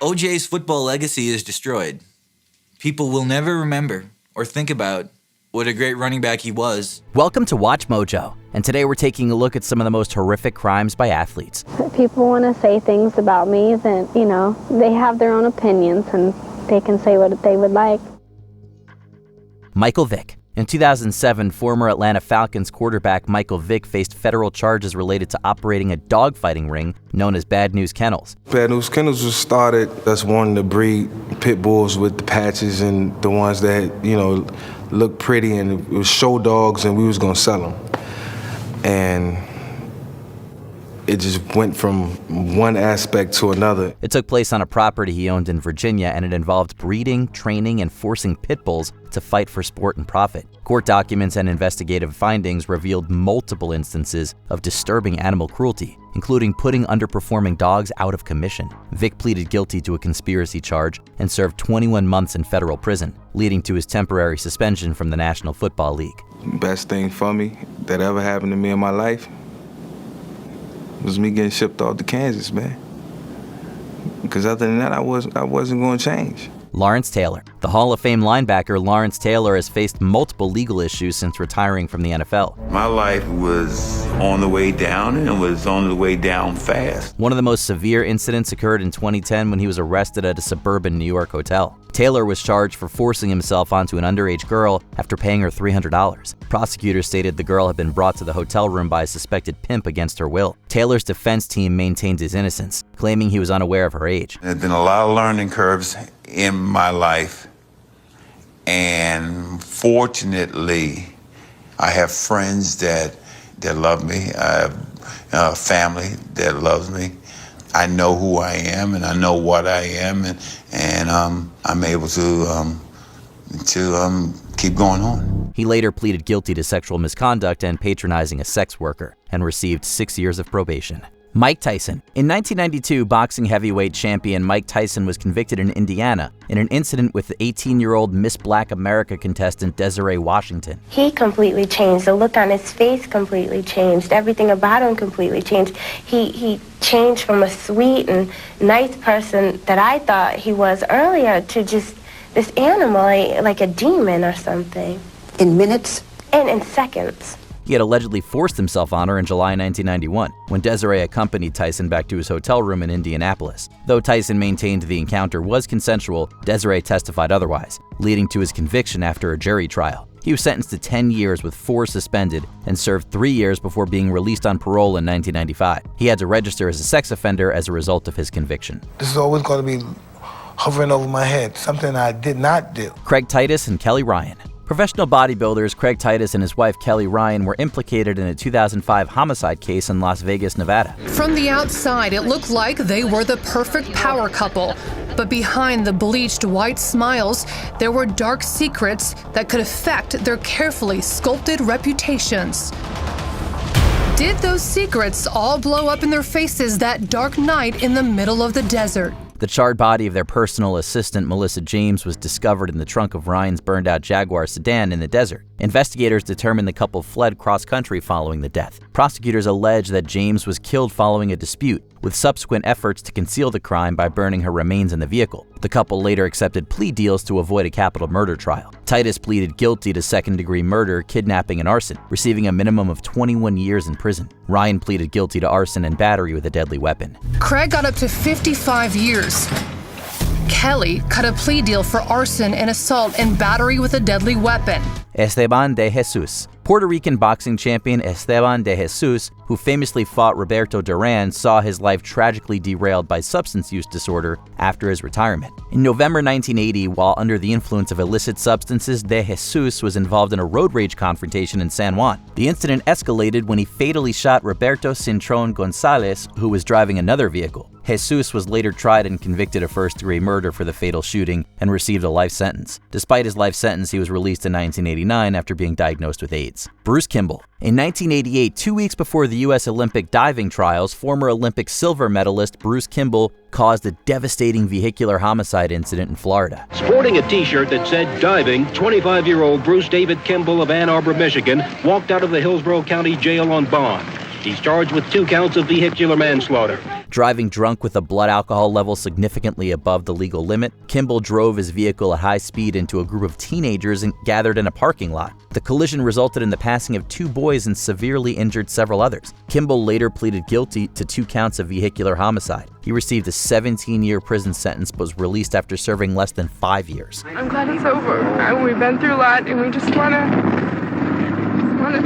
OJ's football legacy is destroyed. People will never remember or think about what a great running back he was. Welcome to Watch Mojo, and today we're taking a look at some of the most horrific crimes by athletes. People want to say things about me that, they have their own opinions and they can say what they would like. Michael Vick. In 2007, former Atlanta Falcons quarterback Michael Vick faced federal charges related to operating a dogfighting ring known as Bad News Kennels. Bad News Kennels was started us wanting to breed pit bulls with the patches and the ones that, look pretty, and it was show dogs, and we was gonna sell them. And it just went from one aspect to another. It took place on a property he owned in Virginia, and it involved breeding, training, and forcing pit bulls to fight for sport and profit. Court documents and investigative findings revealed multiple instances of disturbing animal cruelty, including putting underperforming dogs out of commission. Vick pleaded guilty to a conspiracy charge and served 21 months in federal prison, leading to his temporary suspension from the National Football League. Best thing for me that ever happened to me in my life was me getting shipped off to Kansas, man. Because other than that, I wasn't going to change. Lawrence Taylor. The Hall of Fame linebacker Lawrence Taylor has faced multiple legal issues since retiring from the NFL. My life was on the way down, and it was on the way down fast. One of the most severe incidents occurred in 2010 when he was arrested at a suburban New York hotel. Taylor was charged for forcing himself onto an underage girl after paying her $300. Prosecutors stated the girl had been brought to the hotel room by a suspected pimp against her will. Taylor's defense team maintained his innocence, claiming he was unaware of her age. There's been a lot of learning curves in my life, and fortunately, I have friends that love me. I have a family that loves me. I know who I am, and I know what I am, and I'm able to keep going on. He later pleaded guilty to sexual misconduct and patronizing a sex worker, and received 6 years of probation. Mike Tyson. In 1992, boxing heavyweight champion Mike Tyson was convicted in Indiana in an incident with the 18-year-old Miss Black America contestant Desiree Washington. He completely changed. The look on his face completely changed. Everything about him completely changed. He changed from a sweet and nice person that I thought he was earlier to just this animal, like a demon or something. In minutes? And in seconds. He had allegedly forced himself on her in July 1991, when Desiree accompanied Tyson back to his hotel room in Indianapolis. Though Tyson maintained the encounter was consensual, Desiree testified otherwise, leading to his conviction after a jury trial. He was sentenced to 10 years with 4 suspended and served 3 years before being released on parole in 1995. He had to register as a sex offender as a result of his conviction. This is always going to be hovering over my head, something I did not do. Craig Titus and Kelly Ryan. Professional bodybuilders Craig Titus and his wife Kelly Ryan were implicated in a 2005 homicide case in Las Vegas, Nevada. From the outside, it looked like they were the perfect power couple. But behind the bleached white smiles, there were dark secrets that could affect their carefully sculpted reputations. Did those secrets all blow up in their faces that dark night in the middle of the desert? The charred body of their personal assistant, Melissa James, was discovered in the trunk of Ryan's burned-out Jaguar sedan in the desert. Investigators determined the couple fled cross-country following the death. Prosecutors allege that James was killed following a dispute, with subsequent efforts to conceal the crime by burning her remains in the vehicle. The couple later accepted plea deals to avoid a capital murder trial. Titus pleaded guilty to second-degree murder, kidnapping, and arson, receiving a minimum of 21 years in prison. Ryan pleaded guilty to arson and battery with a deadly weapon. Craig got up to 55 years. Kelly cut a plea deal for arson and assault and battery with a deadly weapon. Esteban de Jesus. Puerto Rican boxing champion Esteban de Jesus, who famously fought Roberto Duran, saw his life tragically derailed by substance use disorder after his retirement. In November 1980, while under the influence of illicit substances, de Jesus was involved in a road rage confrontation in San Juan. The incident escalated when he fatally shot Roberto Cintron Gonzalez, who was driving another vehicle. Jesus was later tried and convicted of first-degree murder for the fatal shooting and received a life sentence. Despite his life sentence, he was released in 1989 after being diagnosed with AIDS. Bruce Kimble. In 1988, 2 weeks before the U.S. Olympic diving trials, former Olympic silver medalist Bruce Kimble caused a devastating vehicular homicide incident in Florida. Sporting a t-shirt that said diving, 25-year-old Bruce David Kimble of Ann Arbor, Michigan, walked out of the Hillsborough County Jail on bond. He's charged with 2 counts of vehicular manslaughter. Driving drunk with a blood alcohol level significantly above the legal limit, Kimble drove his vehicle at high speed into a group of teenagers and gathered in a parking lot. The collision resulted in the passing of 2 boys and severely injured several others. Kimble later pleaded guilty to 2 counts of vehicular homicide. He received a 17-year prison sentence but was released after serving less than 5 years. I'm glad it's over. We've been through a lot and we just want to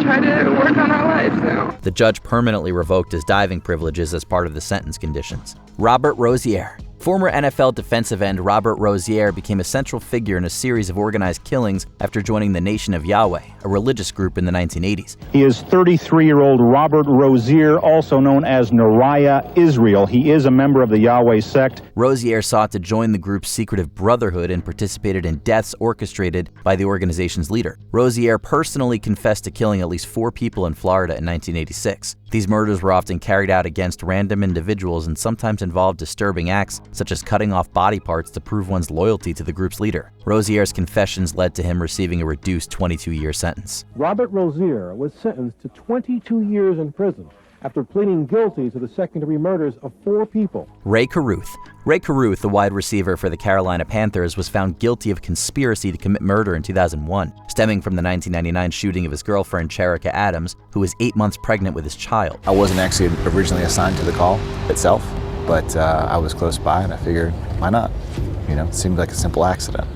try to work on our lives now. The judge permanently revoked his diving privileges as part of the sentence conditions. Robert Rosier. Former NFL defensive end Robert Rosier became a central figure in a series of organized killings after joining the Nation of Yahweh, a religious group in the 1980s. He is 33-year-old Robert Rosier, also known as Nariah Israel. He is a member of the Yahweh sect. Rosier sought to join the group's secretive brotherhood and participated in deaths orchestrated by the organization's leader. Rosier personally confessed to killing at least 4 people in Florida in 1986. These murders were often carried out against random individuals and sometimes involved disturbing acts, such as cutting off body parts to prove one's loyalty to the group's leader. Rosier's confessions led to him receiving a reduced 22-year sentence. Robert Rosier was sentenced to 22 years in prison after pleading guilty to the second-degree murders of 4 people. Rae Carruth. Rae Carruth, the wide receiver for the Carolina Panthers, was found guilty of conspiracy to commit murder in 2001, stemming from the 1999 shooting of his girlfriend, Cherika Adams, who was 8 months pregnant with his child. I wasn't actually originally assigned to the call itself, but I was close by and I figured, why not? It seemed like a simple accident.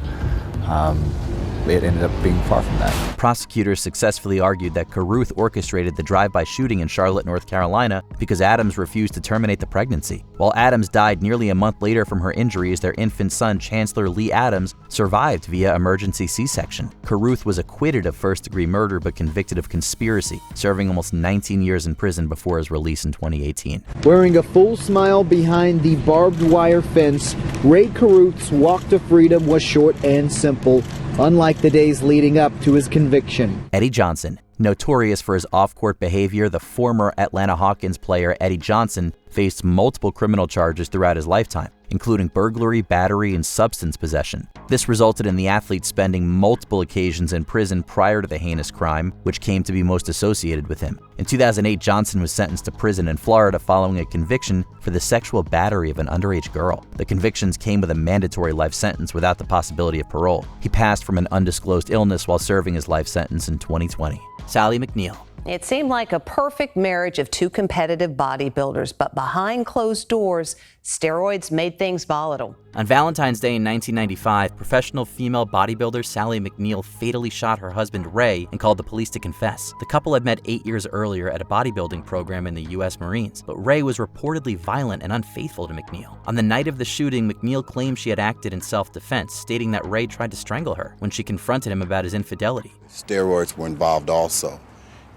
It ended up being far from that. Prosecutors successfully argued that Carruth orchestrated the drive-by shooting in Charlotte, North Carolina, because Adams refused to terminate the pregnancy. While Adams died nearly a month later from her injuries, their infant son, Chancellor Lee Adams, survived via emergency C-section. Carruth was acquitted of first-degree murder but convicted of conspiracy, serving almost 19 years in prison before his release in 2018. Wearing a full smile behind the barbed wire fence, Rae Carruth's walk to freedom was short and simple, unlike the days leading up to his conviction. Eddie Johnson. Notorious for his off-court behavior, the former Atlanta Hawkins player Eddie Johnson faced multiple criminal charges throughout his lifetime, including burglary, battery, and substance possession. This resulted in the athlete spending multiple occasions in prison prior to the heinous crime, which came to be most associated with him. In 2008, Johnson was sentenced to prison in Florida following a conviction for the sexual battery of an underage girl. The convictions came with a mandatory life sentence without the possibility of parole. He passed from an undisclosed illness while serving his life sentence in 2020. Sally McNeil. It seemed like a perfect marriage of 2 competitive bodybuilders, but behind closed doors, steroids made things volatile. On Valentine's Day in 1995, professional female bodybuilder Sally McNeil fatally shot her husband Ray and called the police to confess. The couple had met 8 years earlier at a bodybuilding program in the U.S. Marines, but Ray was reportedly violent and unfaithful to McNeil. On the night of the shooting, McNeil claimed she had acted in self-defense, stating that Ray tried to strangle her when she confronted him about his infidelity. Steroids were involved also.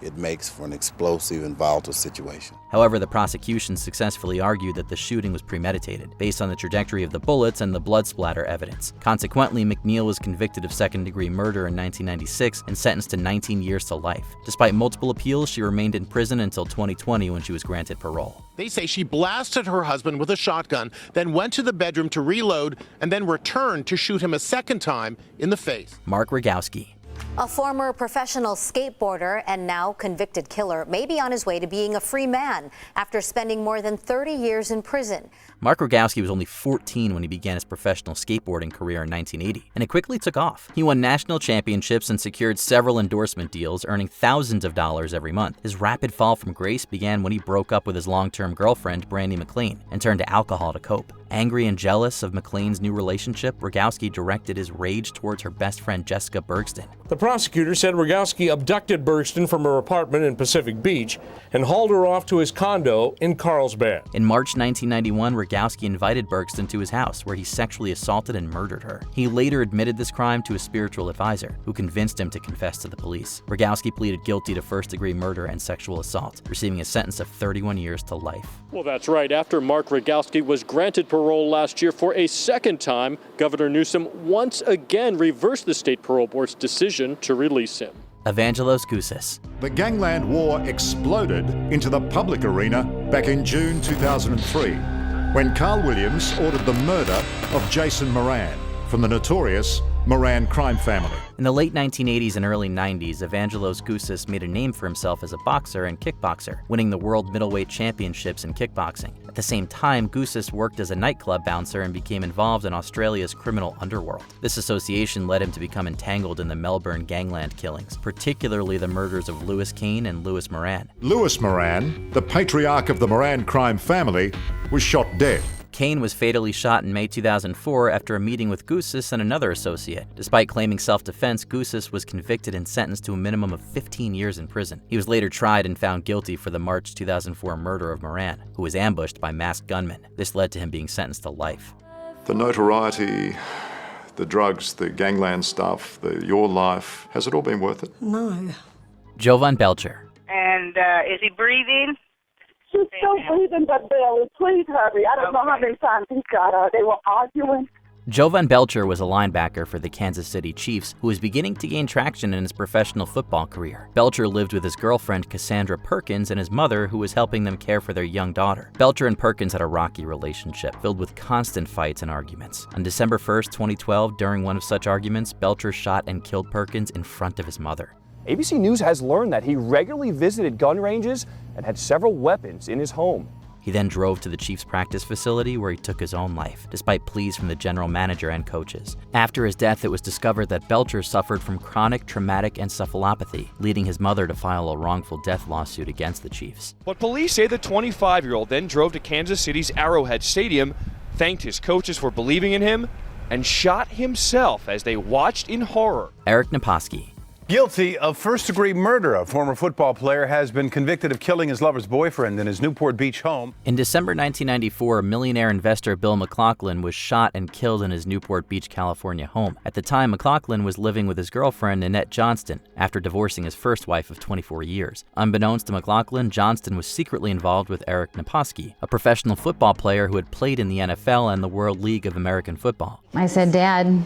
It makes for an explosive and volatile situation. However, the prosecution successfully argued that the shooting was premeditated, based on the trajectory of the bullets and the blood splatter evidence. Consequently, McNeil was convicted of second-degree murder in 1996 and sentenced to 19 years to life. Despite multiple appeals, she remained in prison until 2020 when she was granted parole. They say she blasted her husband with a shotgun, then went to the bedroom to reload, and then returned to shoot him a second time in the face. Mark Rogowski. A former professional skateboarder and now convicted killer may be on his way to being a free man after spending more than 30 years in prison. Mark Rogowski was only 14 when he began his professional skateboarding career in 1980, and it quickly took off. He won national championships and secured several endorsement deals, earning thousands of dollars every month. His rapid fall from grace began when he broke up with his long-term girlfriend, Brandy McLean, and turned to alcohol to cope. Angry and jealous of McLean's new relationship, Rogowski directed his rage towards her best friend, Jessica Bergston. The prosecutor said Rogowski abducted Bergston from her apartment in Pacific Beach and hauled her off to his condo in Carlsbad. In March 1991, Rogowski invited Bergston to his house, where he sexually assaulted and murdered her. He later admitted this crime to a spiritual advisor, who convinced him to confess to the police. Rogowski pleaded guilty to first-degree murder and sexual assault, receiving a sentence of 31 years to life. Well, that's right. After Mark Rogowski was granted parole last year for a second time, Governor Newsom once again reversed the state parole board's decision to release him. Evangelos Goussis. The gangland war exploded into the public arena back in June 2003, when Carl Williams ordered the murder of Jason Moran from the notorious Moran crime family. In the late 1980s and early 90s, Evangelos Goussis made a name for himself as a boxer and kickboxer, winning the World Middleweight Championships in kickboxing. At the same time, Goussis worked as a nightclub bouncer and became involved in Australia's criminal underworld. This association led him to become entangled in the Melbourne gangland killings, particularly the murders of Lewis Kane and Lewis Moran. Lewis Moran, the patriarch of the Moran crime family, was shot dead. Kane was fatally shot in May 2004 after a meeting with Goussis and another associate. Despite claiming self-defense, Goussis was convicted and sentenced to a minimum of 15 years in prison. He was later tried and found guilty for the March 2004 murder of Moran, who was ambushed by masked gunmen. This led to him being sentenced to life. The notoriety, the drugs, the gangland stuff, your life, has it all been worth it? No. Jovan Belcher. And is he breathing? She's still breathing, but barely. Please hurry. I don't know how many times he got her. They were arguing. Jovan Belcher was a linebacker for the Kansas City Chiefs who was beginning to gain traction in his professional football career. Belcher lived with his girlfriend Cassandra Perkins and his mother, who was helping them care for their young daughter. Belcher and Perkins had a rocky relationship, filled with constant fights and arguments. On December 1st, 2012, during one of such arguments, Belcher shot and killed Perkins in front of his mother. ABC News has learned that he regularly visited gun ranges and had several weapons in his home. He then drove to the Chiefs' practice facility where he took his own life, despite pleas from the general manager and coaches. After his death, it was discovered that Belcher suffered from chronic traumatic encephalopathy, leading his mother to file a wrongful death lawsuit against the Chiefs. But police say the 25-year-old then drove to Kansas City's Arrowhead Stadium, thanked his coaches for believing in him, and shot himself as they watched in horror. Eric Naposki. Guilty of first-degree murder, a former football player has been convicted of killing his lover's boyfriend in his Newport Beach home. In December 1994, millionaire investor Bill McLaughlin was shot and killed in his Newport Beach, California home. At the time, McLaughlin was living with his girlfriend, Nanette Johnston, after divorcing his first wife of 24 years. Unbeknownst to McLaughlin, Johnston was secretly involved with Eric Naposki, a professional football player who had played in the NFL and the World League of American Football. I said, Dad,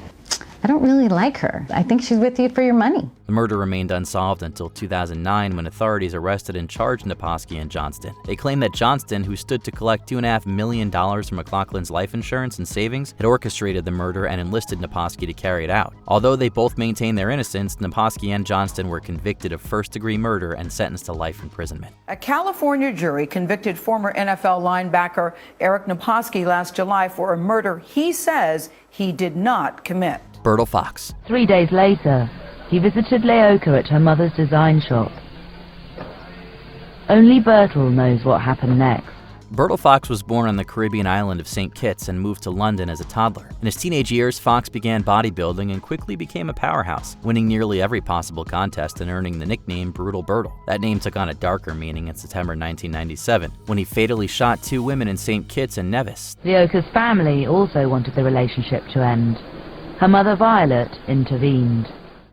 I don't really like her. I think she's with you for your money. The murder remained unsolved until 2009 when authorities arrested and charged Naposki and Johnston. They claimed that Johnston, who stood to collect $2.5 million from McLaughlin's life insurance and savings, had orchestrated the murder and enlisted Naposki to carry it out. Although they both maintained their innocence, Naposki and Johnston were convicted of first-degree murder and sentenced to life imprisonment. A California jury convicted former NFL linebacker Eric Naposki last July for a murder he says he did not commit. Bertil Fox. 3 days later, he visited Leoka at her mother's design shop. Only Bertil knows what happened next. Bertil Fox was born on the Caribbean island of St. Kitts and moved to London as a toddler. In his teenage years, Fox began bodybuilding and quickly became a powerhouse, winning nearly every possible contest and earning the nickname Brutal Bertil. That name took on a darker meaning in September 1997, when he fatally shot 2 women in St. Kitts and Nevis. Leoka's family also wanted the relationship to end. Her mother, Violet, intervened.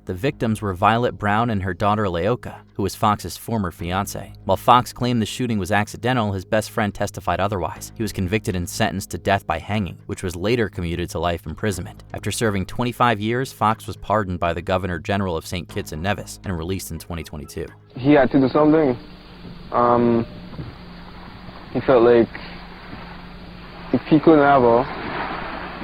The victims were Violet Brown and her daughter Leoka, who was Fox's former fiancée. While Fox claimed the shooting was accidental, his best friend testified otherwise. He was convicted and sentenced to death by hanging, which was later commuted to life imprisonment. After serving 25 years, Fox was pardoned by the Governor General of St. Kitts and Nevis and released in 2022. He had to do something. He felt like if he couldn't have her,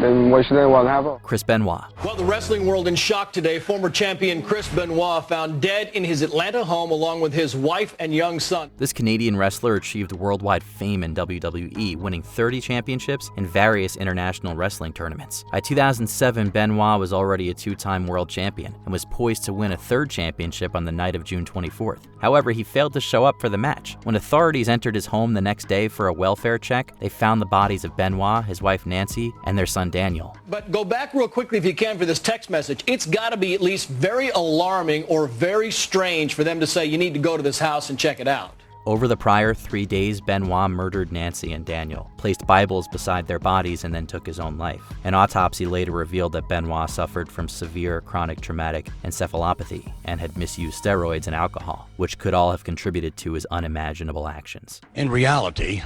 then why should anyone have her? Chris Benoit. Well, the wrestling world in shock today. Former champion Chris Benoit found dead in his Atlanta home along with his wife and young son. This Canadian wrestler achieved worldwide fame in WWE, winning 30 championships in various international wrestling tournaments. By 2007, Benoit was already a 2-time world champion and was poised to win a 3rd championship on the night of June 24th. However, he failed to show up for the match. When authorities entered his home the next day for a welfare check, they found the bodies of Benoit, his wife Nancy, and their son Daniel. But go back real quickly if you can for this text message. It's got to be at least very alarming or very strange for them to say you need to go to this house and check it out. Over the prior 3 days, Benoit murdered Nancy and Daniel, placed Bibles beside their bodies, and then took his own life. An autopsy later revealed that Benoit suffered from severe chronic traumatic encephalopathy and had misused steroids and alcohol, which could all have contributed to his unimaginable actions. In reality,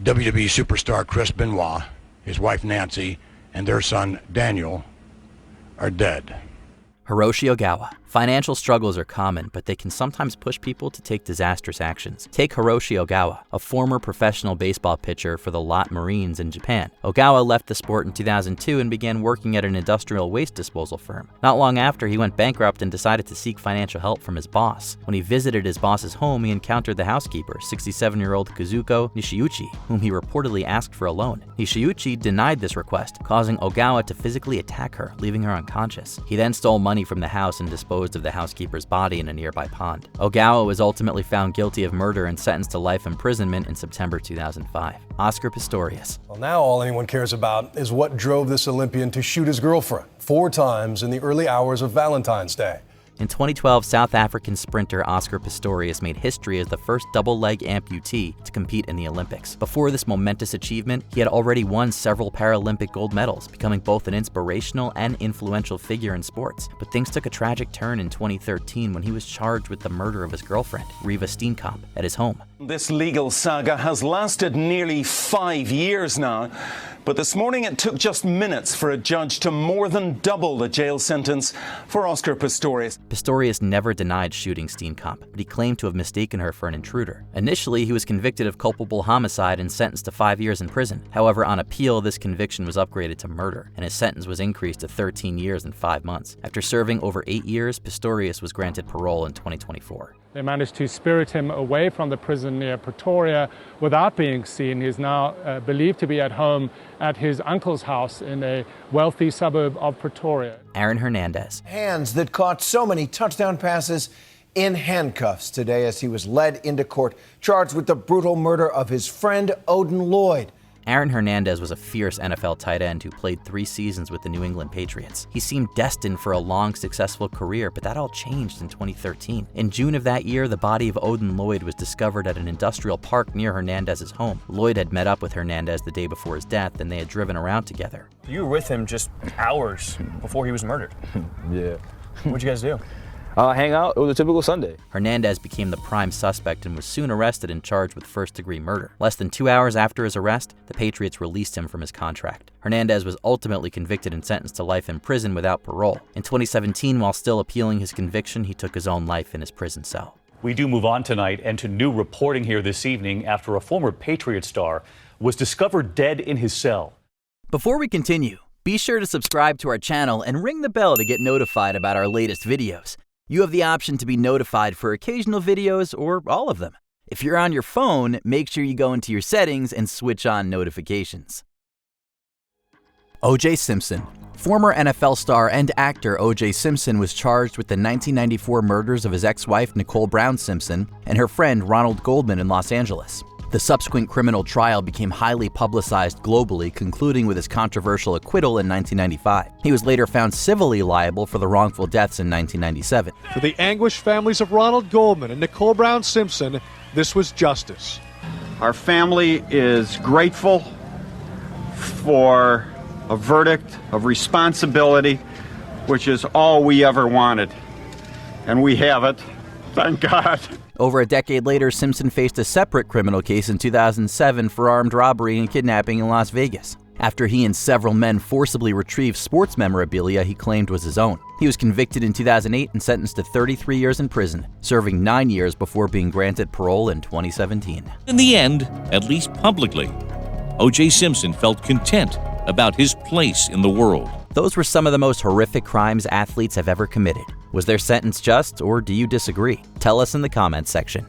WWE superstar Chris Benoit, his wife Nancy, and their son Daniel are dead. Hiroshi Ogawa. Financial struggles are common, but they can sometimes push people to take disastrous actions. Take Hiroshi Ogawa, a former professional baseball pitcher for the Lotte Marines in Japan. Ogawa left the sport in 2002 and began working at an industrial waste disposal firm. Not long after, he went bankrupt and decided to seek financial help from his boss. When he visited his boss's home, he encountered the housekeeper, 67-year-old Kazuko Nishiuchi, whom he reportedly asked for a loan. Nishiuchi denied this request, causing Ogawa to physically attack her, leaving her unconscious. He then stole money from the house and disposed of the housekeeper's body in a nearby pond. Ogawa was ultimately found guilty of murder and sentenced to life imprisonment in September 2005. Oscar Pistorius. Well, now all anyone cares about is what drove this Olympian to shoot his girlfriend 4 times in the early hours of Valentine's Day. In 2012, South African sprinter Oscar Pistorius made history as the first double-leg amputee to compete in the Olympics. Before this momentous achievement, he had already won several Paralympic gold medals, becoming both an inspirational and influential figure in sports. But things took a tragic turn in 2013 when he was charged with the murder of his girlfriend, Reeva Steenkamp, at his home. This legal saga has lasted nearly 5 years now. But this morning it took just minutes for a judge to more than double the jail sentence for Oscar Pistorius. Pistorius never denied shooting Steenkamp, but he claimed to have mistaken her for an intruder. Initially, he was convicted of culpable homicide and sentenced to 5 years in prison. However, on appeal, this conviction was upgraded to murder, and his sentence was increased to 13 years and 5 months. After serving over 8 years, Pistorius was granted parole in 2024. They managed to spirit him away from the prison near Pretoria without being seen. He is now believed to be at home at his uncle's house in a wealthy suburb of Pretoria. Aaron Hernandez. Hands that caught so many touchdown passes in handcuffs today as he was led into court, charged with the brutal murder of his friend Odin Lloyd. Aaron Hernandez was a fierce NFL tight end who played 3 seasons with the New England Patriots. He seemed destined for a long, successful career, but that all changed in 2013. In June of that year, the body of Odin Lloyd was discovered at an industrial park near Hernandez's home. Lloyd had met up with Hernandez the day before his death, and they had driven around together. You were with him just hours before he was murdered. Yeah. What'd you guys do? Hang out. It was a typical Sunday. Hernandez became the prime suspect and was soon arrested and charged with first-degree murder. Less than 2 hours after his arrest, the Patriots released him from his contract. Hernandez was ultimately convicted and sentenced to life in prison without parole. In 2017, while still appealing his conviction, he took his own life in his prison cell. We do move on tonight and to new reporting here this evening after a former Patriot star was discovered dead in his cell. Before we continue, be sure to subscribe to our channel and ring the bell to get notified about our latest videos. You have the option to be notified for occasional videos or all of them. If you're on your phone, make sure you go into your settings and switch on notifications. O.J. Simpson. Former NFL star and actor O.J. Simpson was charged with the 1994 murders of his ex-wife Nicole Brown Simpson and her friend Ronald Goldman in Los Angeles. The subsequent criminal trial became highly publicized globally, concluding with his controversial acquittal in 1995. He was later found civilly liable for the wrongful deaths in 1997. For the anguished families of Ronald Goldman and Nicole Brown Simpson, this was justice. Our family is grateful for a verdict of responsibility, which is all we ever wanted. And we have it. Thank God. Over a decade later, Simpson faced a separate criminal case in 2007 for armed robbery and kidnapping in Las Vegas, after he and several men forcibly retrieved sports memorabilia he claimed was his own. He was convicted in 2008 and sentenced to 33 years in prison, serving 9 years before being granted parole in 2017. In the end, at least publicly, O.J. Simpson felt content about his place in the world. Those were some of the most horrific crimes athletes have ever committed. Was their sentence just, or do you disagree? Tell us in the comments section.